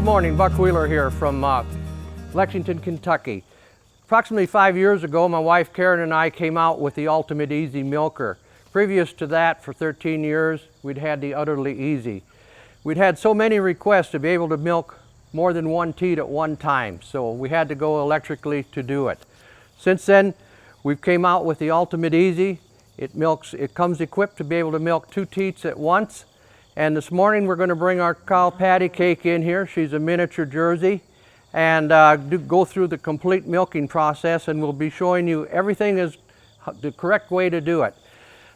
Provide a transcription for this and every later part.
morning, Buck Wheeler here from Lexington, Kentucky. Approximately 5 years ago, my wife Karen and I came out with the Ultimate Easy Milker. Previous to that, for 13 years, we'd had the Utterly Easy. We'd had so many requests to be able to milk more than one teat at one time, so we had to go electrically to do it. Since then, we've came out with the Ultimate Easy. It comes equipped to be able to milk 2 teats at once. And this morning we're going to bring our cow Patty Cake in here. She's a miniature Jersey, and go through the complete milking process, and we'll be showing you everything is the correct way to do it.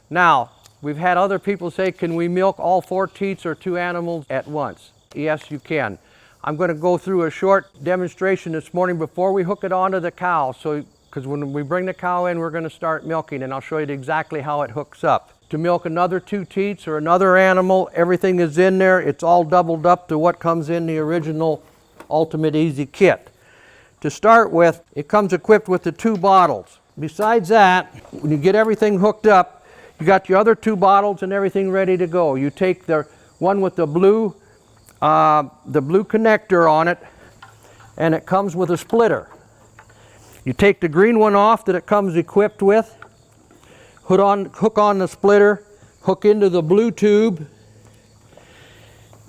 Now, we've had other people say, can we milk all 4 teats or 2 animals at once? Yes, you can. I'm going to go through a short demonstration this morning before we hook it onto the cow, because when we bring the cow in, we're going to start milking, and I'll show you exactly how it hooks up. To milk another 2 teats or another animal, everything is in there. It's all doubled up to what comes in the original Ultimate Easy kit. To start with, it comes equipped with the 2 bottles. Besides that, when you get everything hooked up, you got your other 2 bottles and everything ready to go. You take the one with the blue connector on it, and it comes with a splitter. You take the green one off that it comes equipped with, hook on the splitter, hook into the blue tube,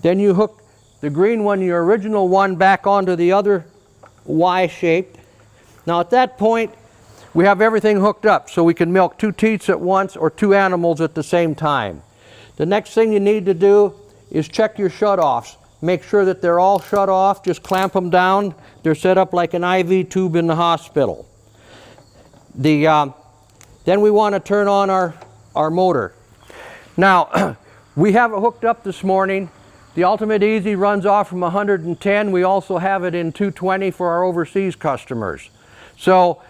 then you hook the green one, your original one, back onto the other Y-shaped. Now at that point, we have everything hooked up, so we can milk 2 teats at once or 2 animals at the same time. The next thing you need to do is check your shut-offs. Make sure that they're all shut off, just clamp them down. They're set up like an IV tube in the hospital. Then we want to turn on our motor. Now, we have it hooked up this morning. The Ultimate Easy runs off from 110. We also have it in 220 for our overseas customers. So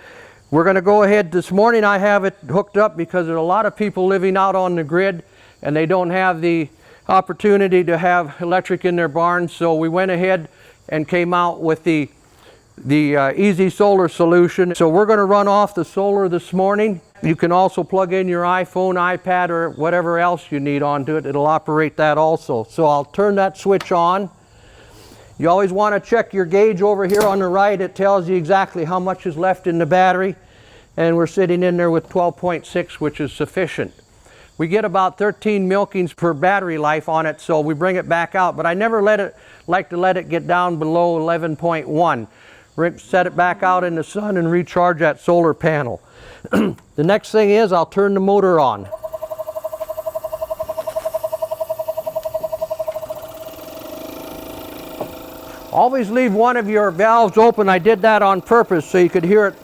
we're going to go ahead. This morning I have it hooked up because there's a lot of people living out on the grid and they don't have the opportunity to have electric in their barns. So we went ahead and came out with the Easy Solar solution. So we're going to run off the solar this morning. You can also plug in your iPhone, iPad, or whatever else you need onto it. It'll operate that also. So I'll turn that switch on. You always want to check your gauge over here on the right. It tells you exactly how much is left in the battery. And we're sitting in there with 12.6, which is sufficient. We get about 13 milkings per battery life on it, so we bring it back out. But I never like to let it get down below 11.1. Set it back out in the sun and recharge that solar panel. The next thing is I'll turn the motor on. Always leave one of your valves open. I did that on purpose so you could hear it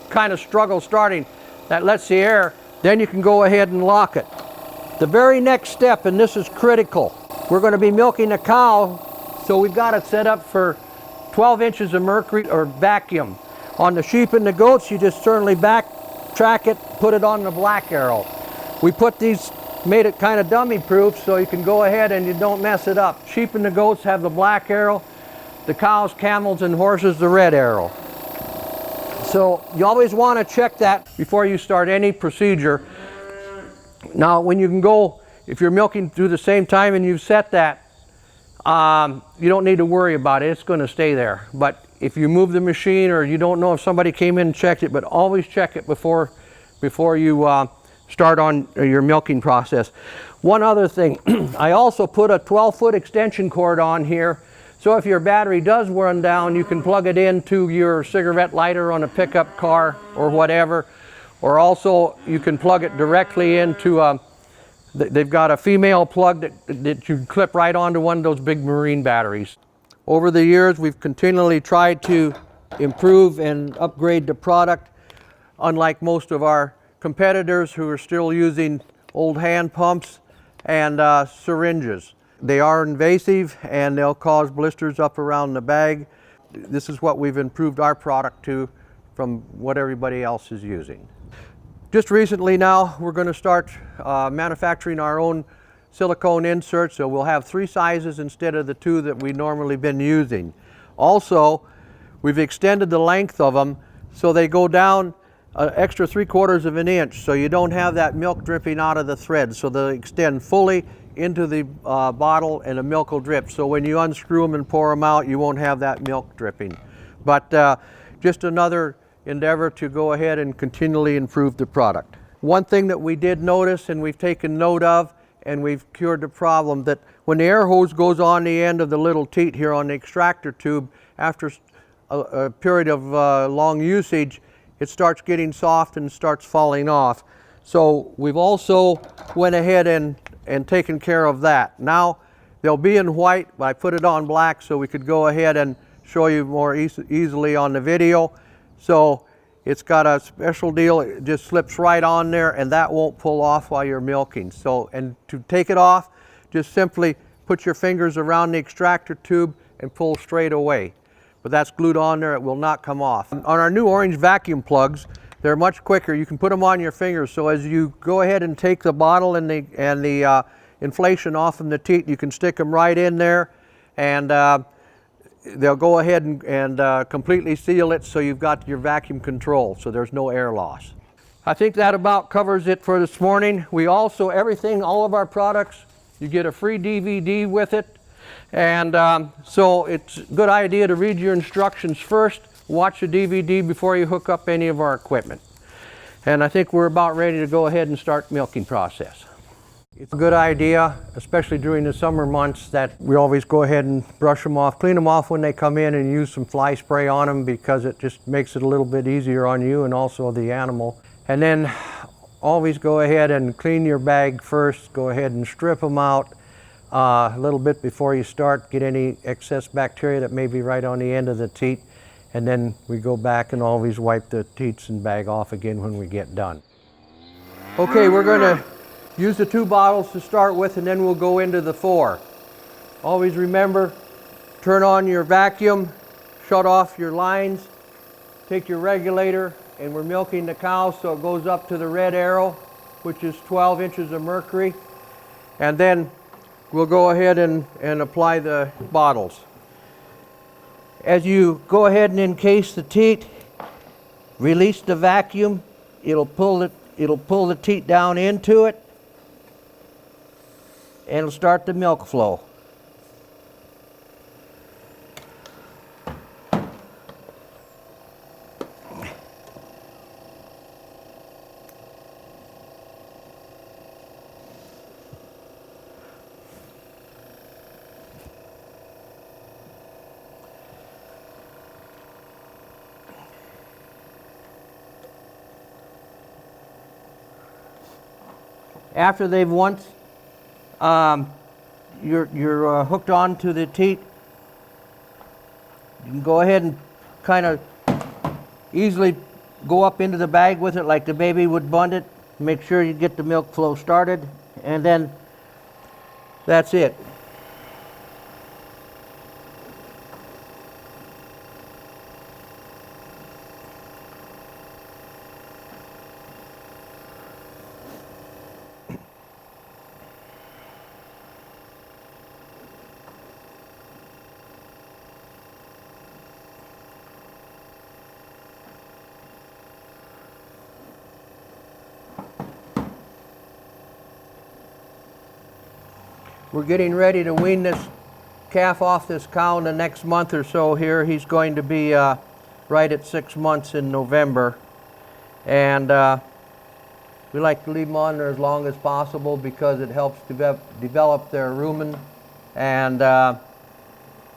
kind of struggle starting. That lets the air. Then you can go ahead and lock it. The very next step, and this is critical, we're going to be milking a cow, so we've got it set up for 12 inches of mercury or vacuum. On the sheep and the goats, you just certainly backtrack it, put it on the black arrow. We put these, made it kind of dummy proof so you can go ahead and you don't mess it up. Sheep and the goats have the black arrow, the cows, camels, and horses the red arrow. So you always want to check that before you start any procedure. Now when you can go, if you're milking through the same time and you've set that, you don't need to worry about it. It's going to stay there. But if you move the machine or you don't know if somebody came in and checked it, but always check it before you start on your milking process. One other thing, I also put a 12-foot extension cord on here. So if your battery does run down, you can plug it into your cigarette lighter on a pickup car or whatever. Or also you can plug it directly into they've got a female plug that you clip right onto one of those big marine batteries. Over the years, we've continually tried to improve and upgrade the product, unlike most of our competitors who are still using old hand pumps and syringes. They are invasive and they'll cause blisters up around the bag. This is what we've improved our product to from what everybody else is using. Just recently now, we're going to start manufacturing our own silicone inserts, so we'll have 3 sizes instead of the 2 that we've normally been using. Also, we've extended the length of them so they go down an extra 3/4 of an inch, so you don't have that milk dripping out of the thread. So they'll extend fully, into the bottle and the milk will drip. So when you unscrew them and pour them out, you won't have that milk dripping. But just another endeavor to go ahead and continually improve the product. One thing that we did notice and we've taken note of and we've cured the problem, that when the air hose goes on the end of the little teat here on the extractor tube, after a period of long usage, it starts getting soft and starts falling off. So we've also went ahead and taken care of that. Now they'll be in white, but I put it on black so we could go ahead and show you more easily on the video. So it's got a special deal, it just slips right on there and that won't pull off while you're milking. So, and to take it off, just simply put your fingers around the extractor tube and pull straight away. But that's glued on there, it will not come off. On our new orange vacuum plugs, they're much quicker. You can put them on your fingers, so as you go ahead and take the bottle and the inflation off from the teat, you can stick them right in there and they'll go ahead and completely seal it, so you've got your vacuum control, so there's no air loss. I think that about covers it for this morning. We also, all of our products, you get a free DVD with it. And so it's a good idea to read your instructions first, watch the DVD before you hook up any of our equipment. And I think we're about ready to go ahead and start the milking process. It's a good idea, especially during the summer months, that we always go ahead and brush them off, clean them off when they come in, and use some fly spray on them, because it just makes it a little bit easier on you and also the animal. And then always go ahead and clean your bag first, go ahead and strip them out a little bit before you start, get any excess bacteria that may be right on the end of the teat, and then we go back and always wipe the teats and bag off again when we get done. Okay, we're going to use the 2 bottles to start with, and then we'll go into the 4. Always remember, turn on your vacuum, shut off your lines, take your regulator, and we're milking the cow so it goes up to the red arrow, which is 12 inches of mercury, and then we'll go ahead and apply the bottles. As you go ahead and encase the teat, release the vacuum, it'll pull the teat down into it, and it'll start the milk flow. After they've once you're hooked on to the teat, you can go ahead and kind of easily go up into the bag with it like the baby would bund it. Make sure you get the milk flow started, and then that's it. We're getting ready to wean this calf off this cow in the next month or so here. He's going to be right at 6 months in November. And we like to leave them on there as long as possible because it helps develop their rumen. And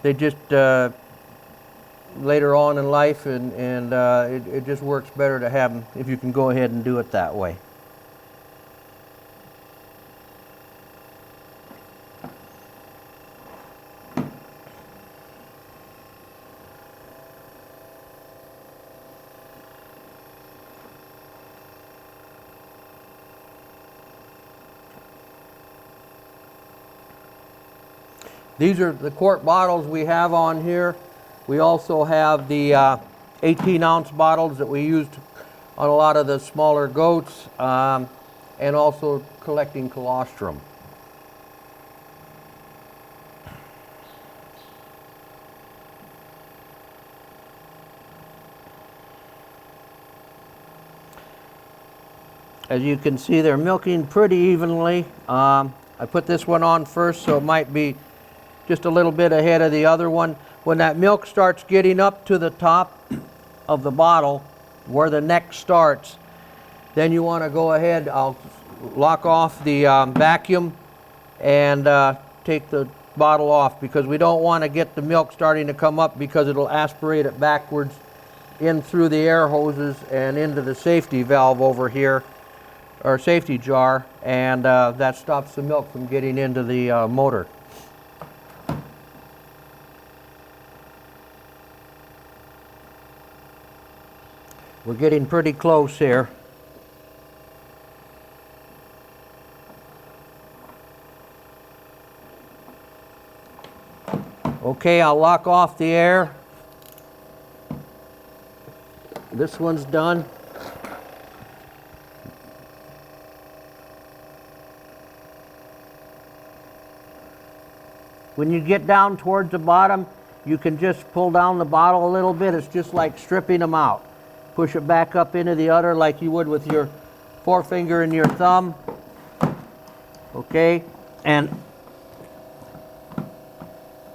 they just, later on in life, it just works better to have them if you can go ahead and do it that way. These are the quart bottles we have on here. We also have the 18-ounce bottles that we used on a lot of the smaller goats, and also collecting colostrum. As you can see, they're milking pretty evenly. I put this one on first, so it might be just a little bit ahead of the other one. When that milk starts getting up to the top of the bottle, where the neck starts, then you want to go ahead, I'll lock off the vacuum and take the bottle off, because we don't want to get the milk starting to come up, because it'll aspirate it backwards in through the air hoses and into the safety valve over here, or safety jar, and that stops the milk from getting into the motor. We're getting pretty close here. Okay, I'll lock off the air. This one's done. When you get down towards the bottom, you can just pull down the bottle a little bit. It's just like stripping them out. Push it back up into the udder like you would with your forefinger and your thumb. Okay, and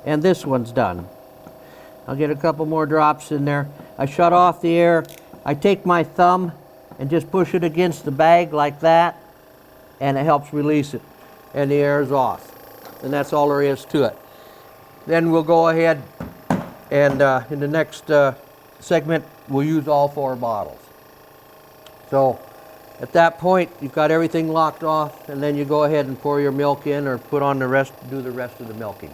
this one's done. I'll get a couple more drops in there. I shut off the air. I take my thumb and just push it against the bag like that, and it helps release it, and the air is off. And that's all there is to it. Then we'll go ahead and in the next segment, we'll use all 4 bottles. So at that point, you've got everything locked off, and then you go ahead and pour your milk in, or put on the rest, do the rest of the milking.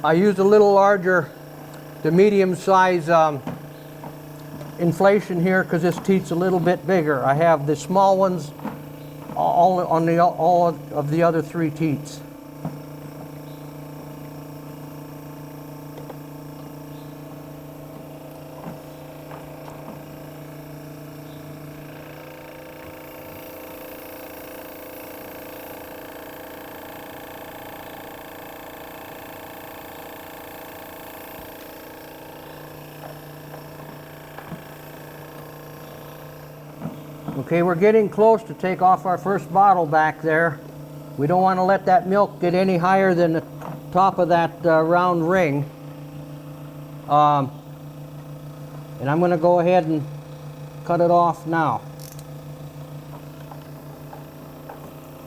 I used a little larger, the medium size inflation here, because this teat's a little bit bigger. I have the small ones all of the other 3 teats. Okay, we're getting close to take off our first bottle back there. We don't want to let that milk get any higher than the top of that round ring. And I'm going to go ahead and cut it off now.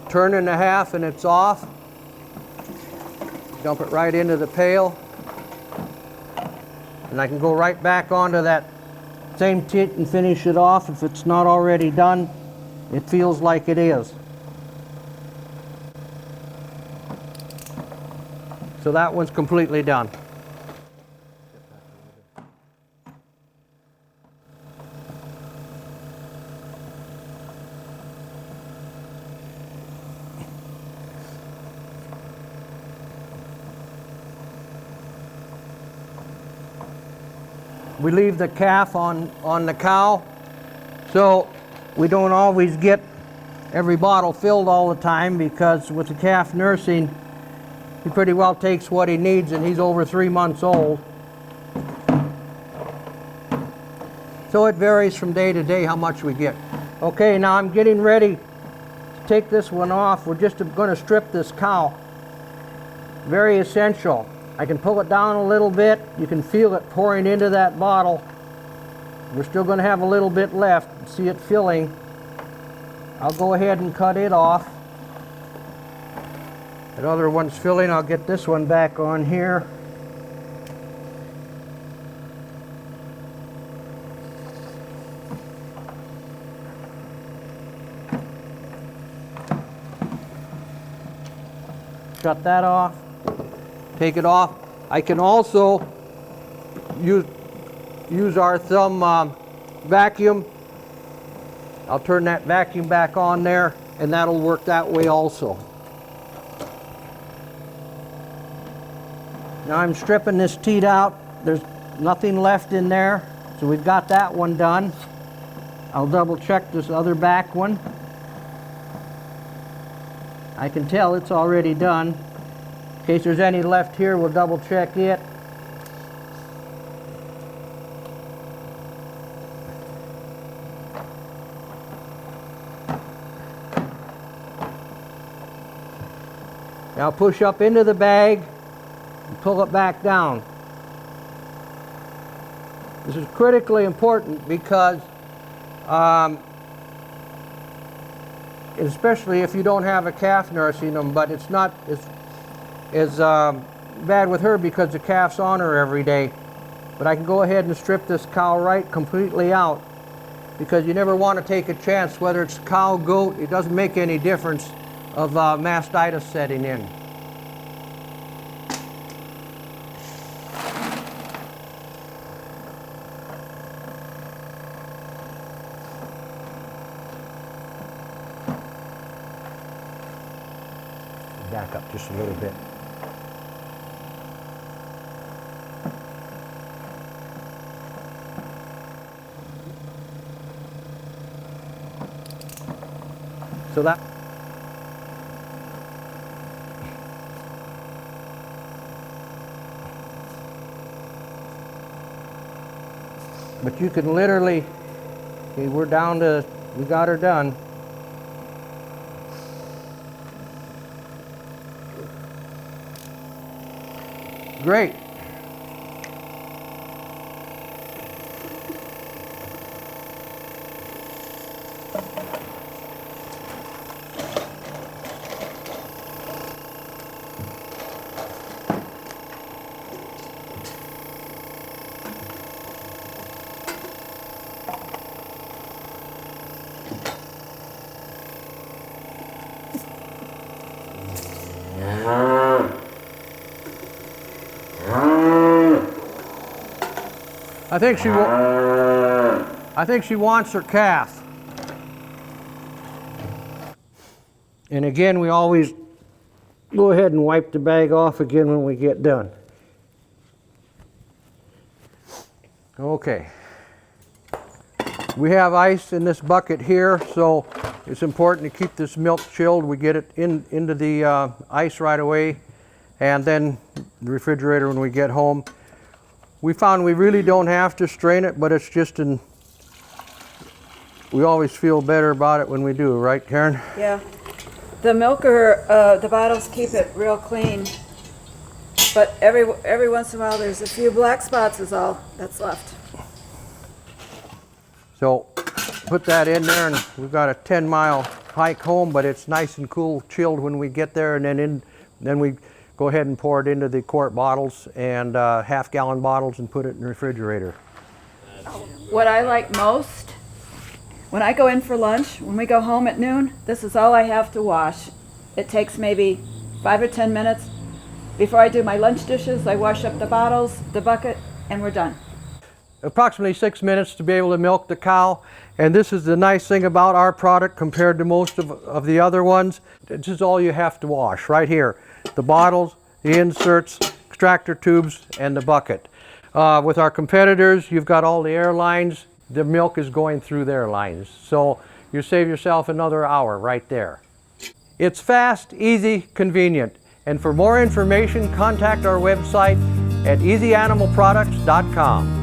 Turn in the half and it's off. Dump it right into the pail. And I can go right back onto that same teat and finish it off if it's not already done. It feels like it is. So that one's completely done. We leave the calf on the cow, so we don't always get every bottle filled all the time, because with the calf nursing, he pretty well takes what he needs, and he's over 3 months old. So it varies from day to day how much we get. Okay, now I'm getting ready to take this one off. We're just going to strip this cow. Very essential. I can pull it down a little bit. You can feel it pouring into that bottle. We're still going to have a little bit left. See it filling. I'll go ahead and cut it off. That other one's filling. I'll get this one back on here. Shut that off. Take it off. I can also use our thumb vacuum. I'll turn that vacuum back on there, and that'll work that way also. Now I'm stripping this teat out. There's nothing left in there, so we've got that one done. I'll double check this other back one. I can tell it's already done. In case there's any left here, we'll double check it. Now push up into the bag and pull it back down. This is critically important because especially if you don't have a calf nursing them, but it's not as bad with her because the calf's on her every day. But I can go ahead and strip this cow right completely out, because you never want to take a chance, whether it's cow, goat, it doesn't make any difference, of mastitis setting in. Back up just a little bit. So that but you can literally, okay, we're down to, we got her done. Great. I think she wants her calf. And again, we always go ahead and wipe the bag off again when we get done. Okay. We have ice in this bucket here, so it's important to keep this milk chilled. We get it into the ice right away, and then the refrigerator when we get home. We found we really don't have to strain it, but it's just we always feel better about it when we do, right, Karen? Yeah. The milker, the bottles keep it real clean, but every once in a while there's a few black spots is all that's left. So put that in there, and we've got a 10-mile hike home, but it's nice and cool, chilled when we get there, and then we go ahead and pour it into the quart bottles and half-gallon bottles and put it in the refrigerator. What I like most, when I go in for lunch, when we go home at noon, this is all I have to wash. It takes maybe 5 or 10 minutes. Before I do my lunch dishes, I wash up the bottles, the bucket, and we're done. Approximately 6 minutes to be able to milk the cow, and this is the nice thing about our product compared to most of the other ones. This is all you have to wash right here. The bottles, the inserts, extractor tubes, and the bucket. With our competitors, you've got all the air lines. The milk is going through their lines. So you save yourself another hour right there. It's fast, easy, convenient. And for more information, contact our website at easyanimalproducts.com.